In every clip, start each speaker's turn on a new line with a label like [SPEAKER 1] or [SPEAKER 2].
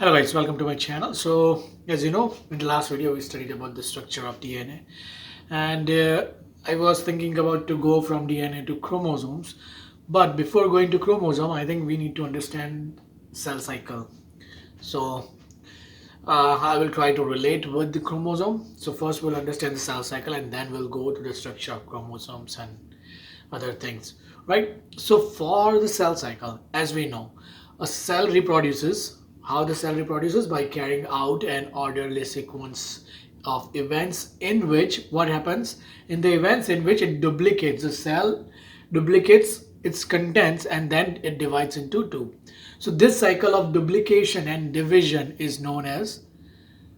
[SPEAKER 1] Hello guys, welcome to my channel. So as you know, in the last video we studied about the structure of DNA, and I was thinking about to go from DNA to chromosomes, but before going to chromosome I think we need to understand cell cycle. So I will try to relate with the chromosome. So first we'll understand the cell cycle and then we'll go to the structure of chromosomes and other things, right? So for the cell cycle, as we know, a cell reproduces. How the cell reproduces? By carrying out an orderly sequence of events in which what happens in the events in which it duplicates. The cell duplicates its contents and then it divides into two. So this cycle of duplication and division is known as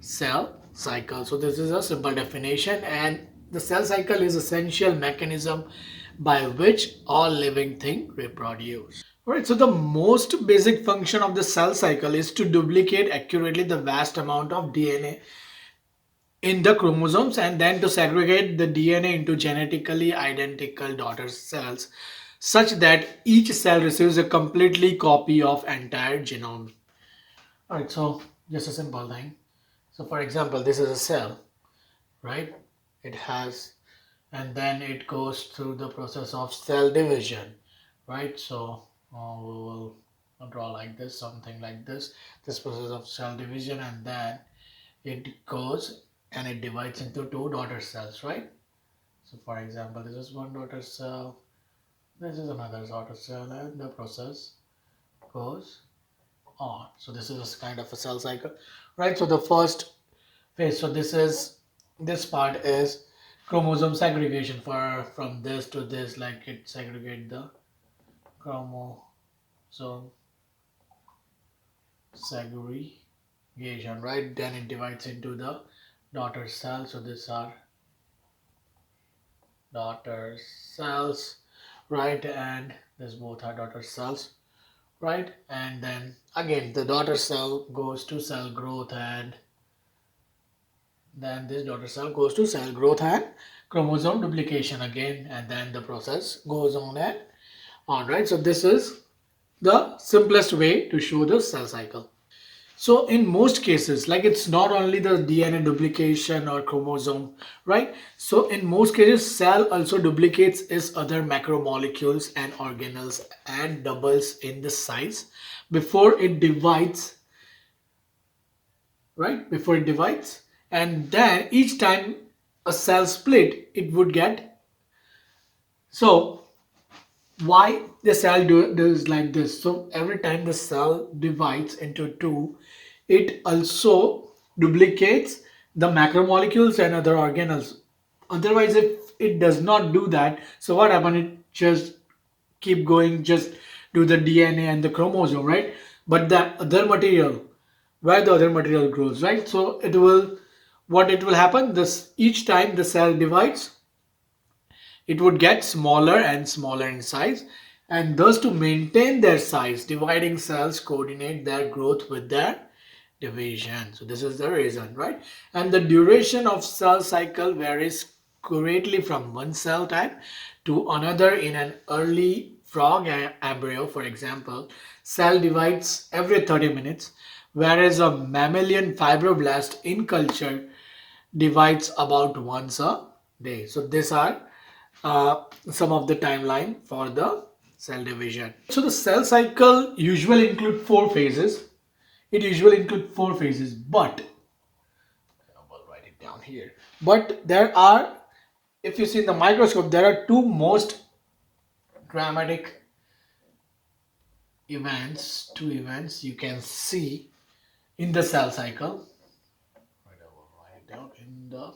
[SPEAKER 1] cell cycle. So this is a simple definition, and the cell cycle is essential mechanism by which all living things reproduce. Right, so the most basic function of the cell cycle is to duplicate accurately the vast amount of DNA in the chromosomes and then to segregate the DNA into genetically identical daughter cells such that each cell receives a completely copy of entire genome. Alright, so just a simple thing. So for example, this is a cell, right? It has, and then it goes through the process of cell division, right? So we will draw like this, something like this process of cell division, and then it goes and it divides into two daughter cells, right? So for example, this is one daughter cell, this is another daughter cell, and the process goes on. So this is a kind of a cell cycle, right? So the first phase, so this part is chromosome segregation. For from this to this, like it segregate the chromosome segregation, right? Then it divides into the daughter cells. So these are daughter cells, right? And this both are daughter cells, right? And then again the daughter cell goes to cell growth, and then this daughter cell goes to cell growth and chromosome duplication again, and then the process goes on and on, right? So this is the simplest way to show the cell cycle. So in most cases, like it's not only the DNA duplication or chromosome, right? So in most cases, cell also duplicates its other macromolecules and organelles and doubles in the size before it divides, right? Before it divides. And then each time a cell split, it would get. So why the cell does like this? So every time the cell divides into two, it also duplicates the macromolecules and other organelles. Otherwise, if it does not do that, so what happens? It just keep going, just do the DNA and the chromosome, right? But the other material, where the other material grows, right? So it will, what it will happen, this each time the cell divides, it would get smaller and smaller in size, and thus to maintain their size, dividing cells coordinate their growth with their division. So this is the reason, right? And the duration of cell cycle varies greatly from one cell type to another. In an early frog embryo, for example, cell divides every 30 minutes, whereas a mammalian fibroblast in culture divides about once a day. So these are some of the timeline for the cell division. So the cell cycle usually include four phases. It usually include four phases, but I will write it down here. But there are, if you see in the microscope, there are two most dramatic events, two events you can see in the cell cycle. Right, I will write it down in the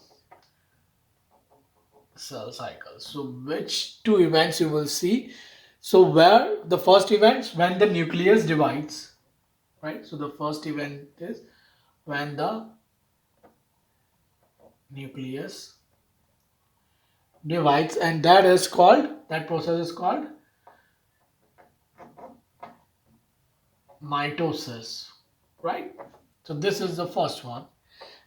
[SPEAKER 1] cell cycle. So which two events you will see? So where the first event, when the nucleus divides, right? So the first event is when the nucleus divides, and that is called, that process is called mitosis, right? So this is the first one.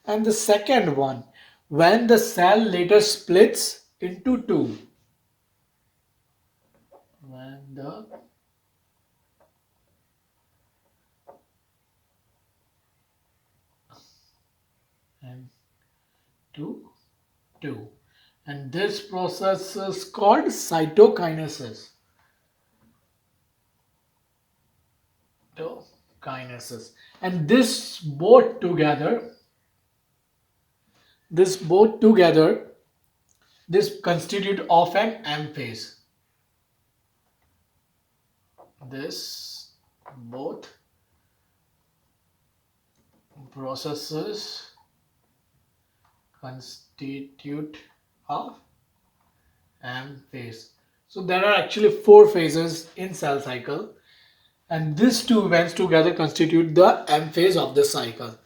[SPEAKER 1] And the second one, when the cell later splits into two, when the to 2. And this process is called cytokinesis. Cytokinesis. And this constitute of an M phase. This both processes constitute of M phase. So there are actually 4 phases in cell cycle, and these two events together constitute the M phase of the cycle,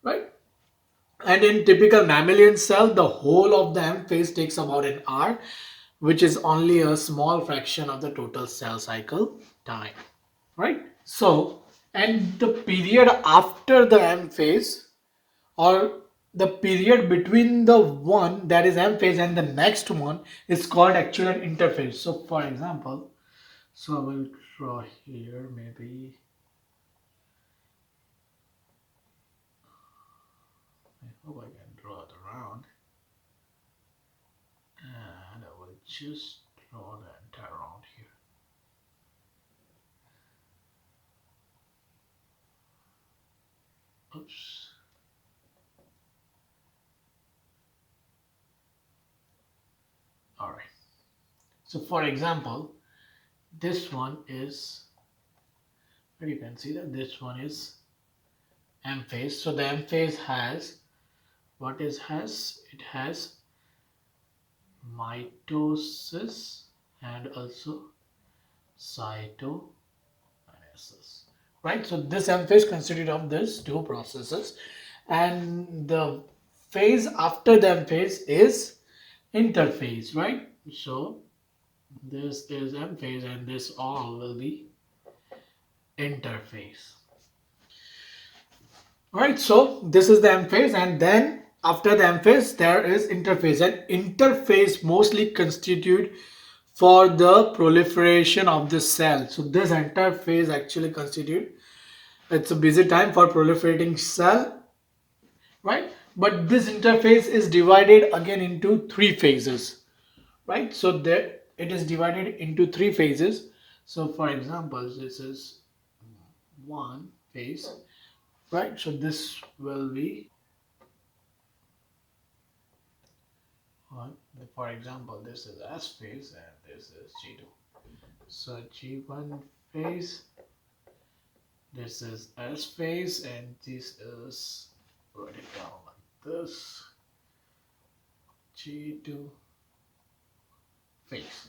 [SPEAKER 1] right? And in typical mammalian cell, the whole of the M phase takes about an hour, which is only a small fraction of the total cell cycle time, right? So, and the period after the M phase, or the period between the one that is M phase and the next one, is called actually an interphase. So for example, so I will draw here, maybe I hope I can draw it around, and I will just draw the entire round here. Oops. All right. So for example, this one is, where you can see that this one is M phase. So the M phase has, what is has? It has mitosis and also cytokinesis, right? So this M phase constitutes of these two processes, and the phase after the M phase is interphase, right? So this is M phase and this all will be interphase. Right, so this is the M phase, and then after the M phase there is interphase, and interphase mostly constitute for the proliferation of the cell. So this entire phase actually constitute, it's a busy time for proliferating cell, right? But this interphase is divided again into 3 phases, right? So there it is divided into 3 phases. So for example, this is one phase, right? So this will be one. For example, this is S phase and this is G2. So G1 phase, this is S phase, and this is, write it down like this, G2 phase.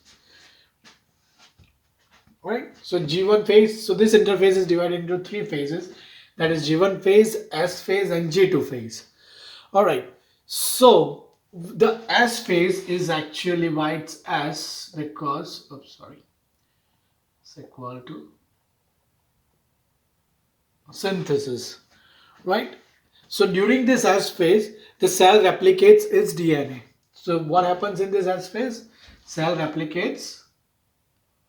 [SPEAKER 1] Right? So G1 phase, so this interphase is divided into 3 phases, that is G1 phase, S phase and G2 phase. Alright, so the S phase is actually why it's S, because, oops, sorry, it's equal to synthesis, right? So during this S phase, the cell replicates its DNA. So what happens in this S phase? Cell replicates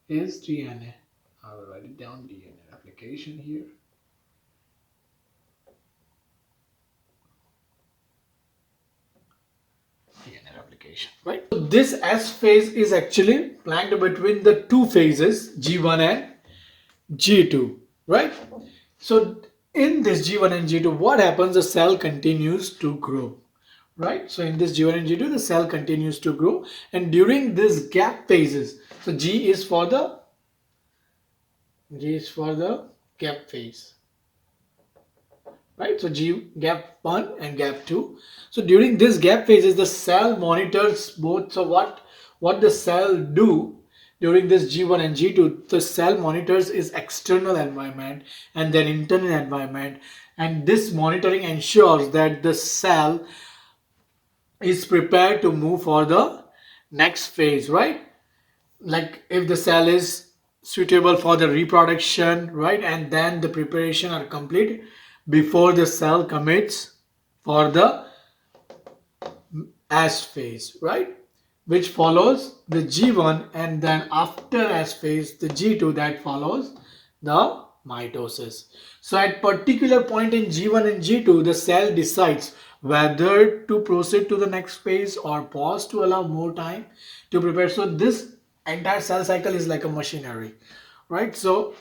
[SPEAKER 1] its DNA. I will write it down, DNA replication here. DNA replication, right? So this S phase is actually flanked between the 2 phases, G1 and G2, right? So in this G1 and G2, what happens? The cell continues to grow, right? So in this G1 and G2, the cell continues to grow, and during this gap phases, so G is for the gap phase, right? So G gap 1 and gap 2. So during this gap phases, the cell monitors both. So what the cell do during this G1 and G2, the cell monitors its external environment and then internal environment, and this monitoring ensures that the cell is prepared to move for the next phase, right? Like if the cell is suitable for the reproduction, right, and then the preparation are complete before the cell commits for the S phase, right, which follows the G1, and then after S phase the G2, that follows the mitosis. So at particular point in G1 and G2, the cell decides whether to proceed to the next phase or pause to allow more time to prepare. So this entire cell cycle is like a machinery, right? So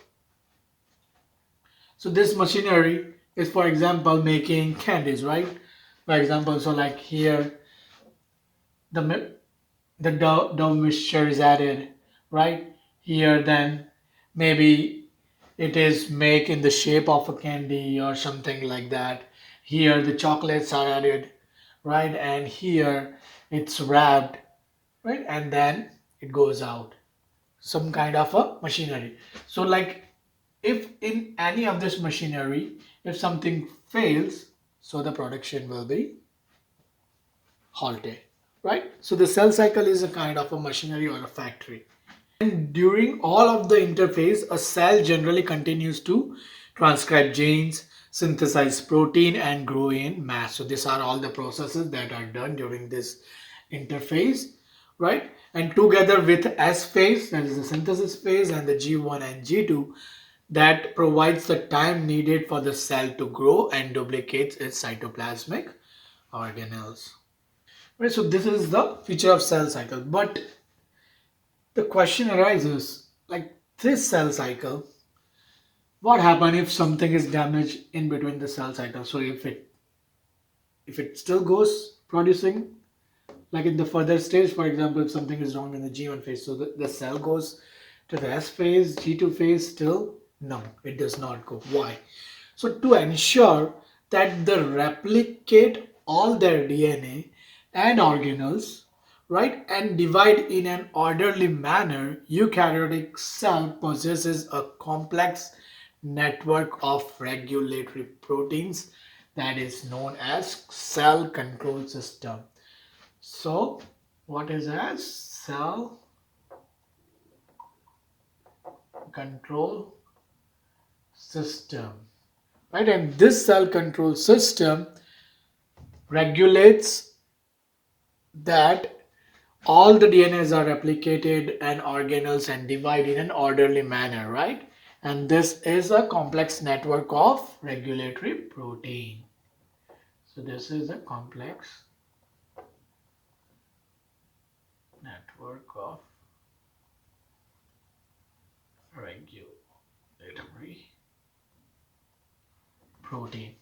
[SPEAKER 1] this machinery is, for example, making candies, right? For example, so like here the the dough mixture is added, right? Here then maybe it is make in the shape of a candy or something like that. Here the chocolates are added, right? And here it's wrapped, right? And then it goes out. Some kind of a machinery. So like if in any of this machinery, if something fails, so the production will be halted, right? So the cell cycle is a kind of a machinery or a factory. And during all of the interphase, a cell generally continues to transcribe genes, synthesize protein, and grow in mass. So these are all the processes that are done during this interphase, right? And together with S phase, that is the synthesis phase, and the G1 and G2, that provides the time needed for the cell to grow and duplicates its cytoplasmic organelles. Right, so this is the feature of cell cycle. But the question arises, like this cell cycle, what happens if something is damaged in between the cell cycle? So if it still goes producing, like in the further stage, for example, if something is wrong in the G1 phase, so the cell goes to the S phase, G2 phase, still no, it does not go. Why? So to ensure that they replicate all their DNA and organelles, right, and divide in an orderly manner, eukaryotic cell possesses a complex network of regulatory proteins that is known as cell control system. So what is a cell control system? Right, and this cell control system regulates that all the DNAs are replicated and organelles and divide in an orderly manner, right? And this is a complex network of regulatory protein. So this is a complex network of regulatory protein.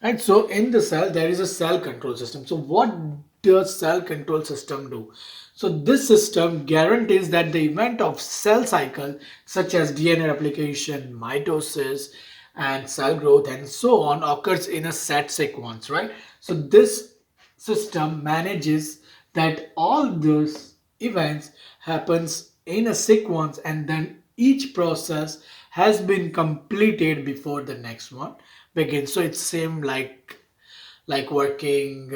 [SPEAKER 1] Right, so in the cell, there is a cell control system. So what does cell control system do? So this system guarantees that the event of cell cycle, such as DNA replication, mitosis, and cell growth, and so on, occurs in a set sequence, right? So this system manages that all those events happens in a sequence, and then each process has been completed before the next one begins. So it's same like working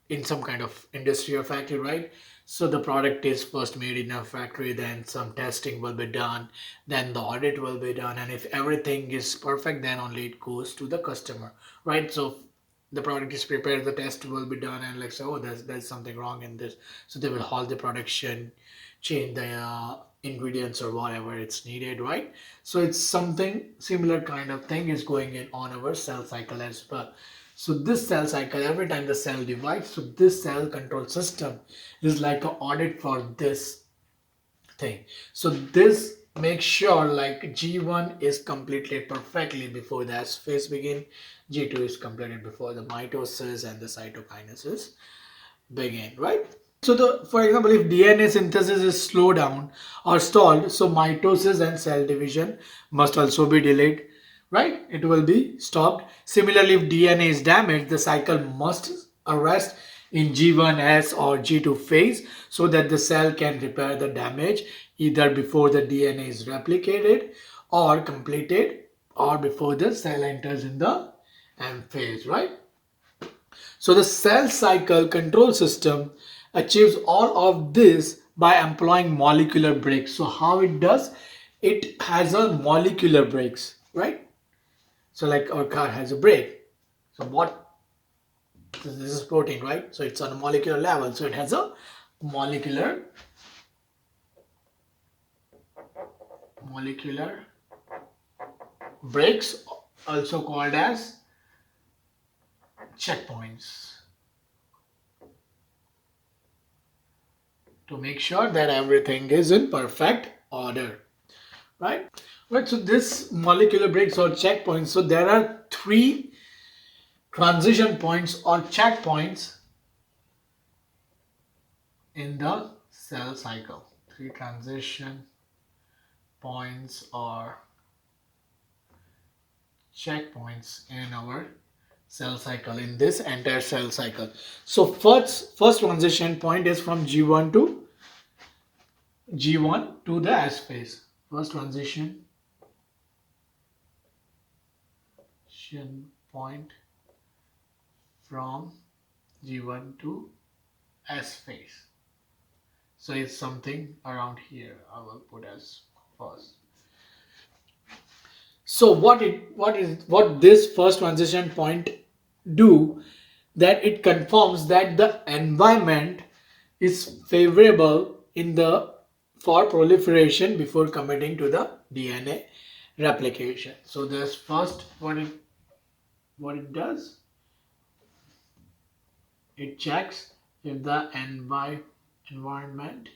[SPEAKER 1] in some kind of industry or factory, right? So the product is first made in a factory, then some testing will be done, then the audit will be done, and if everything is perfect, then only it goes to the customer, right? So the product is prepared, the test will be done, and like, so oh, there's something wrong in this, so they will halt the production, change the ingredients or whatever it's needed, right? So it's something similar kind of thing is going in on our cell cycle as well. So this cell cycle, every time the cell divides, so this cell control system is like an audit for this thing. So this makes sure like G1 is completed perfectly before the S phase begin, G2 is completed before the mitosis and the cytokinesis begin, right? So the, for example, if DNA synthesis is slowed down or stalled, so mitosis and cell division must also be delayed, right? It will be stopped. Similarly, if DNA is damaged, the cycle must arrest in G1S or G2 phase so that the cell can repair the damage either before the DNA is replicated or completed or before the cell enters in the M phase, right? So the cell cycle control system achieves all of this by employing molecular brakes. So how it does? It has a molecular brakes, right? So like our car has a brake. So what? This is protein, right? So it's on a molecular level. So it has a molecular molecular brakes, also called as checkpoints to make sure that everything is in perfect order, right? Right, so this molecular breaks or checkpoints, so there are three transition points or checkpoints in the cell cycle. Three transition points or checkpoints in our cell cycle, in this entire cell cycle. So first transition point is from G1 to the S phase. First transition point from G1 to S phase. So it's something around here. I will put as first. So what this first transition point do, that it confirms that the environment is favorable in the for proliferation before committing to the DNA replication. So this first what it does, it checks if the environment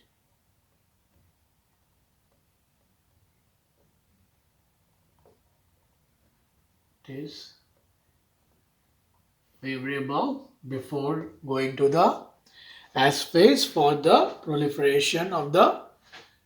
[SPEAKER 1] is favorable before going to the S phase for the proliferation of the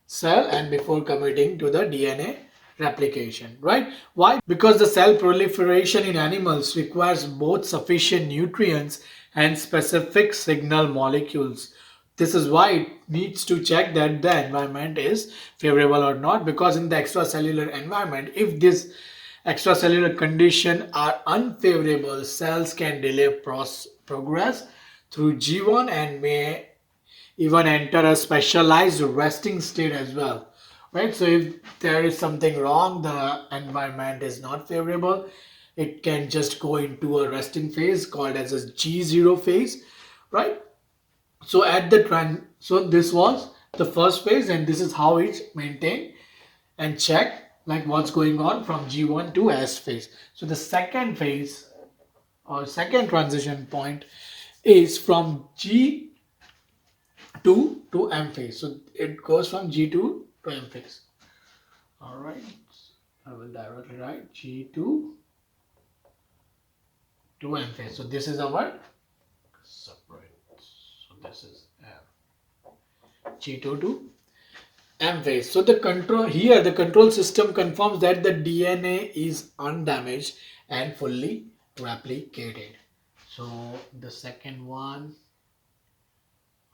[SPEAKER 1] cell and before committing to the DNA replication, right? Why? Because the cell proliferation in animals requires both sufficient nutrients and specific signal molecules. This is why it needs to check that the environment is favorable or not, because in the extracellular environment, if this extracellular conditions are unfavorable, cells can delay progress through G1 and may even enter a specialized resting state as well, right? So if there is something wrong, the environment is not favorable, it can just go into a resting phase called as a G0 phase, right? So so this was the first phase, and this is how it's maintained and check like what's going on from G1 to S phase. So the second phase or second transition point is from G2 to M phase. So it goes from G2 to M phase. All right, I will directly write G2 to M phase. So this is our separate. So this is G2 to M phase. So the control system confirms that the DNA is undamaged and fully replicated. So the second one,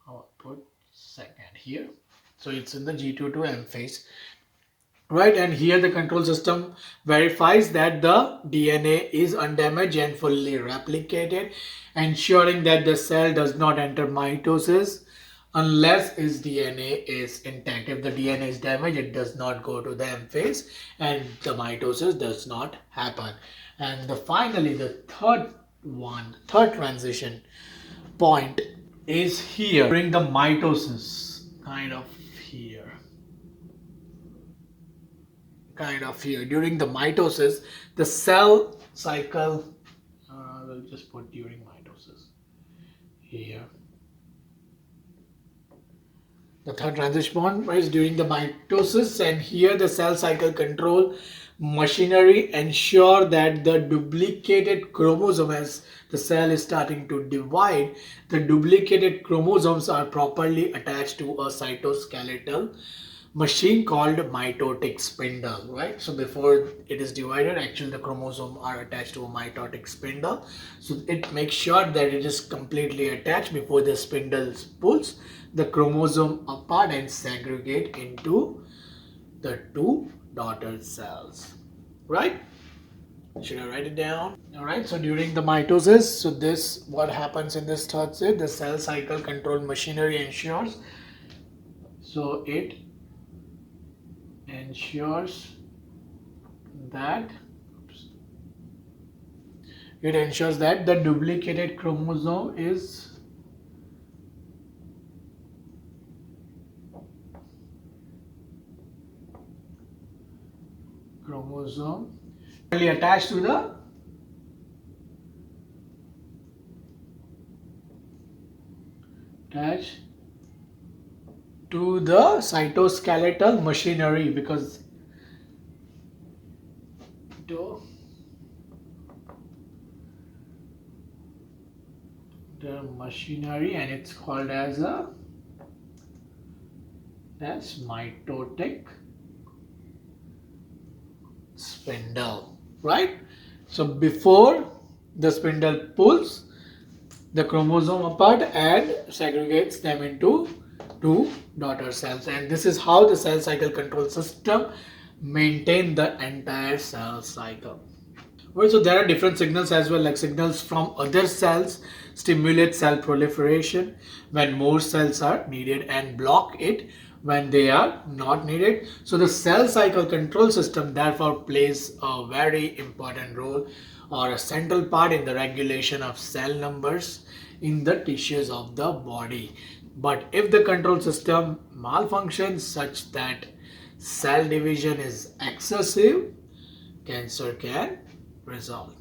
[SPEAKER 1] I'll put second here. So it's in the G2 to M phase. Right, and here the control system verifies that the DNA is undamaged and fully replicated, ensuring that the cell does not enter mitosis unless its DNA is intact. If the DNA is damaged, it does not go to the M phase and the mitosis does not happen. And finally, the third transition point is here during the mitosis, kind of here during the mitosis, the cell cycle, we'll just put during mitosis here. The third transition point is during the mitosis, and here the cell cycle control machinery ensure that the duplicated chromosome, as the cell is starting to divide, the duplicated chromosomes are properly attached to a cytoskeletal machine called mitotic spindle, right? So before it is divided, actually the chromosome are attached to a mitotic spindle. So it makes sure that it is completely attached before the spindle pulls the chromosome apart and segregate into the two daughter cells, right? Should I write it down? All right, so during the mitosis, so this what happens in this third stage, the cell cycle control machinery ensures, so it ensures that the duplicated chromosome is attached to the attach to the cytoskeletal machinery, because to the machinery, and it's called as mitotic spindle, right? So before the spindle pulls the chromosome apart and segregates them into two daughter cells, and this is how the cell cycle control system maintain the entire cell cycle. Well, so there are different signals as well, like signals from other cells stimulate cell proliferation when more cells are needed and block it when they are not needed. So the cell cycle control system therefore plays a very important role or a central part in the regulation of cell numbers in the tissues of the body. But if the control system malfunctions such that cell division is excessive, cancer can result.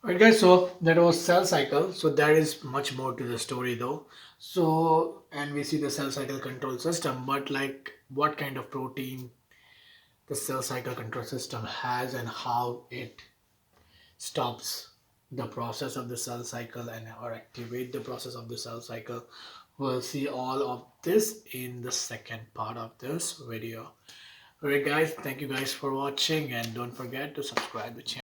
[SPEAKER 1] Right guys, so that was cell cycle. So there is much more to the story though. So, and we see the cell cycle control system, but like what kind of protein the cell cycle control system has and how it stops the process of the cell cycle and or activate the process of the cell cycle. We'll see all of this in the second part of this video. Alright guys, thank you guys for watching, and don't forget to subscribe the channel.